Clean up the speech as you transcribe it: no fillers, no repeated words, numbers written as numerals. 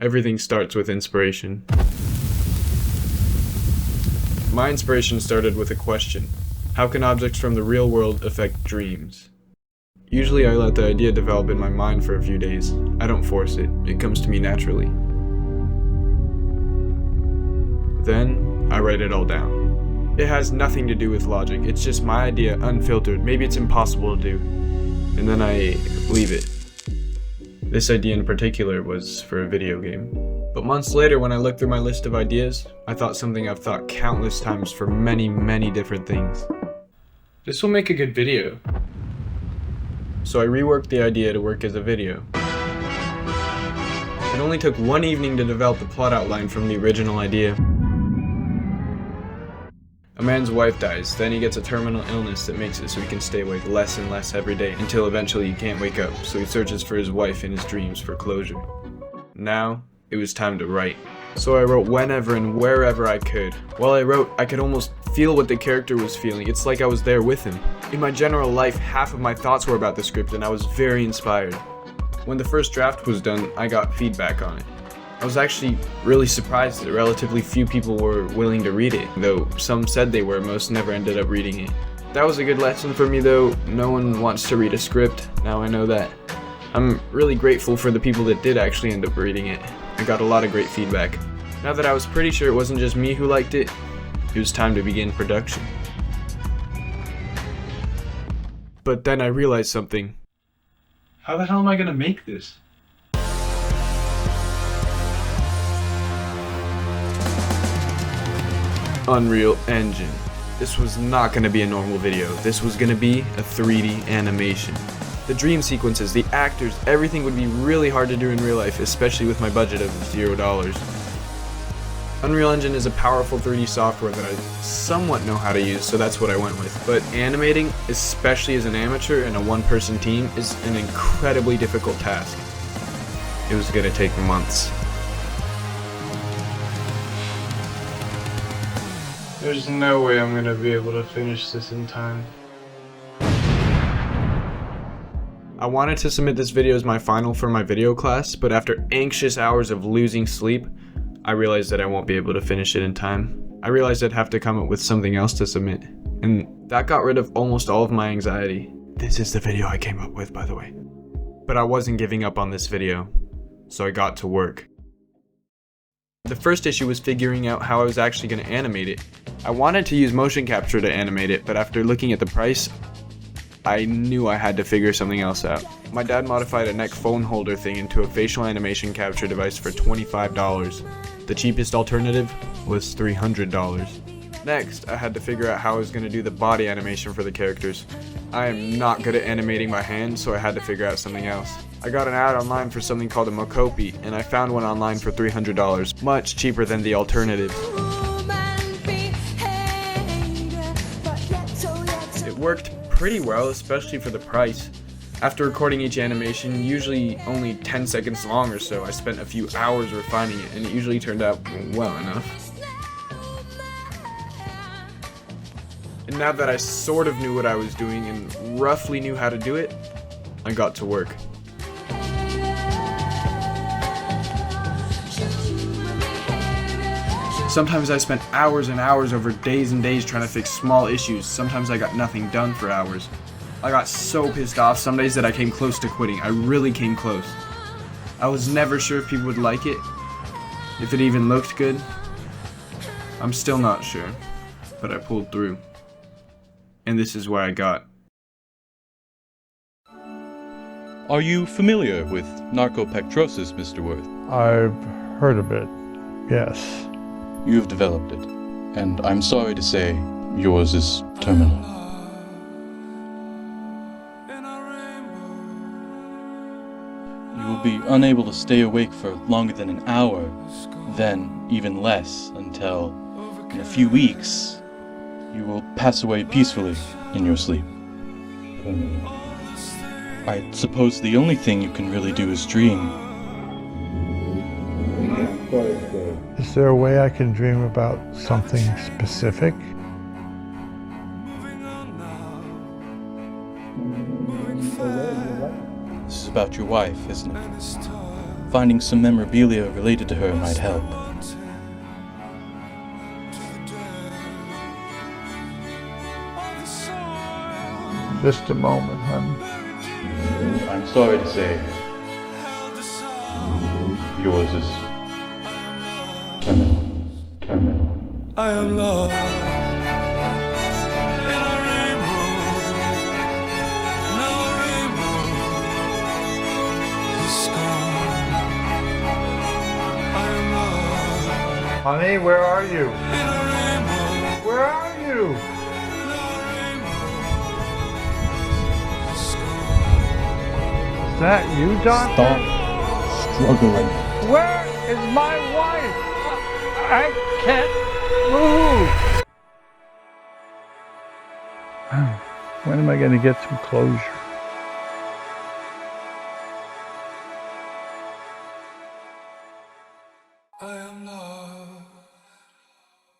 Everything starts with inspiration. My inspiration started with a question. How can objects from the real world affect dreams? Usually I let the idea develop in my mind for a few days. I don't force it. It comes to me naturally. Then, I write it all down. It has nothing to do with logic. It's just my idea, unfiltered. Maybe it's impossible to do. And then I leave it. This idea in particular was for a video game. But months later, when I looked through my list of ideas, I thought something I've thought countless times for many, many different things. This will make a good video. So I reworked the idea to work as a video. It only took one evening to develop the plot outline from the original idea. A man's wife dies, then he gets a terminal illness that makes it so he can stay awake less and less every day until eventually he can't wake up, so he searches for his wife in his dreams for closure. Now, it was time to write. So I wrote whenever and wherever I could. While I wrote, I could almost feel what the character was feeling. It's like I was there with him. In my general life, half of my thoughts were about the script and I was very inspired. When the first draft was done, I got feedback on it. I was actually really surprised that relatively few people were willing to read it, though some said they were, most never ended up reading it. That was a good lesson for me though. No one wants to read a script, now I know that. I'm really grateful for the people that did actually end up reading it. I got a lot of great feedback. Now that I was pretty sure it wasn't just me who liked it, it was time to begin production. But then I realized something. How the hell am I gonna make this? Unreal Engine. This was not going to be a normal video. This was going to be a 3D animation. The dream sequences, the actors, everything would be really hard to do in real life, especially with my budget of $0. Unreal Engine is a powerful 3D software that I somewhat know how to use, so that's what I went with. But animating, especially as an amateur in a one-person team, is an incredibly difficult task. It was going to take months. There's no way I'm gonna be able to finish this in time. I wanted to submit this video as my final for my video class, but after anxious hours of losing sleep, I realized that I won't be able to finish it in time. I realized I'd have to come up with something else to submit, and that got rid of almost all of my anxiety. This is the video I came up with, by the way. But I wasn't giving up on this video, so I got to work. The first issue was figuring out how I was actually going to animate it. I wanted to use motion capture to animate it, but after looking at the price, I knew I had to figure something else out. My dad modified a neck phone holder thing into a facial animation capture device for $25. The cheapest alternative was $300. Next, I had to figure out how I was going to do the body animation for the characters. I am not good at animating by hand, so I had to figure out something else. I got an ad online for something called a Mokopi, and I found one online for $300, much cheaper than the alternatives. It worked pretty well, especially for the price. After recording each animation, usually only 10 seconds long or so, I spent a few hours refining it, and it usually turned out well enough. And now that I sort of knew what I was doing and roughly knew how to do it, I got to work. Sometimes I spent hours and hours over days and days trying to fix small issues. Sometimes I got nothing done for hours. I got so pissed off some days that I came close to quitting. I really came close. I was never sure if people would like it, if it even looked good. I'm still not sure, but I pulled through. And this is where I got. Are you familiar with narcopectrosis, Mr. Worth? I've heard of it, yes. You've developed it, and I'm sorry to say, yours is terminal. You will be unable to stay awake for longer than an hour, then even less, until, in a few weeks, you will pass away peacefully in your sleep. I suppose the only thing you can really do is dream. Is there a way I can dream about something specific? This is about your wife, isn't it? Finding some memorabilia related to her might help. Just a moment, honey. I'm sorry to say, yours is terminal. I am lost in a rainbow. No rainbow is gone. I am lost Honey, where are you? in a rainbow. Where are you? No rainbow is gone. Is that you, Doctor? Stop struggling. Where is my wife? I can't move. When am I going to get some closure? I am lost.